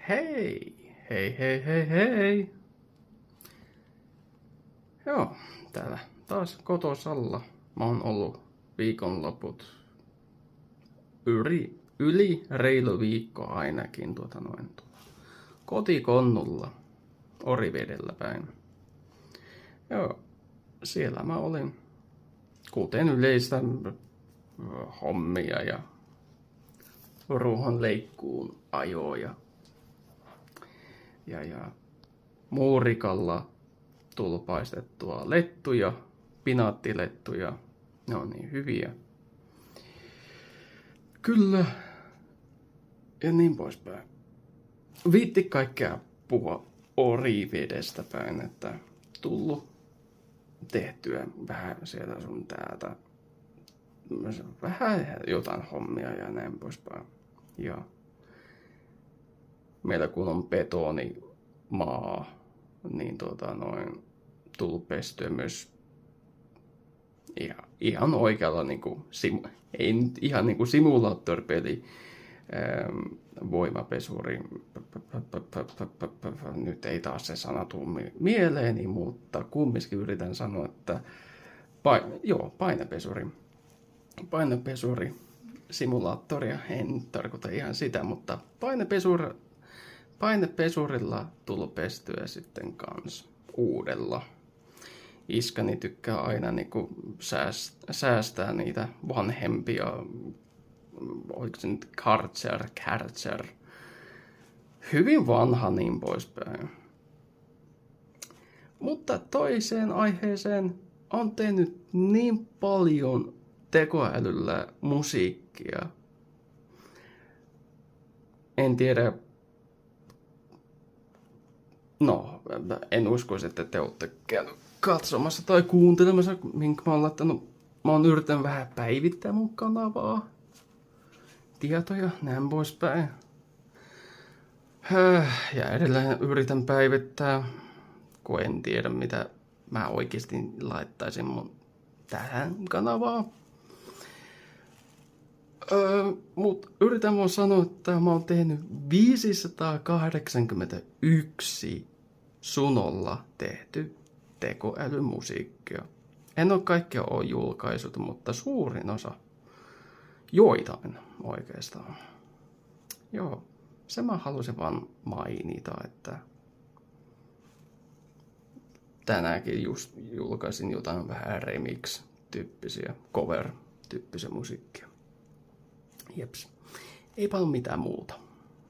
Hei! Hei, hei, hei, hei! Joo, täällä taas kotosalla. Mä oon ollut viikonloput yli reilu viikko ainakin kotikonnulla Orivedellä päin. Joo, siellä mä olin kuten yleistä hommia ja ruohonleikkuun ajoja. Ja muurikalla tullut paistettua lettuja, pinaattilettuja. Ne on niin hyviä. Kyllä. Ja niin poispäin. Viitti kaikkea puhua Orivedestä päin, että tullut tehtyä vähän sieltä sun täältä. Vähän jotain hommia ja näin poispäin. Ja meillä kun on betonimaa, niin tullut pestyä myös ihan oikealla niinku ei nyt ihan niinku simulaattoripeli voimapesuri. Nyt ei taas se sana tule mieleeni, mutta kumminkin yritän sanoa, että painepesuri. Painepesuri simulaattoria, en tarkoita ihan sitä, mutta painepesurilla tullut pestyä sitten kans uudella. Iskäni tykkää aina niinku säästää niitä vanhempia, oliko se nyt Karcher, hyvin vanha niin poispäin. Mutta toiseen aiheeseen on tehnyt niin paljon tekoälyllä musiikkia. En tiedä. No, en uskoisi, että te olette käynyt katsomassa tai kuuntelemassa, minkä mä oon laittanut. Mä oon yrittänyt vähän päivittää mun kanavaa. Tietoja, näin poispäin. Ja edelleen yritän päivittää, kun en tiedä mitä mä oikeasti laittaisin mun tähän kanavaan. Mut yritän vaan sanoa, että mä oon tehnyt 581 Sunolla tehty tekoälymusiikkia. En ole kaikkea julkaisut, mutta suurin osa. Joitain oikeastaan. Joo, se mä halusin vaan mainita, että tänäänkin just julkaisin jotain vähän remix-tyyppisiä, cover-tyyppisiä musiikkia. Jeps, ei paljon mitään muuta.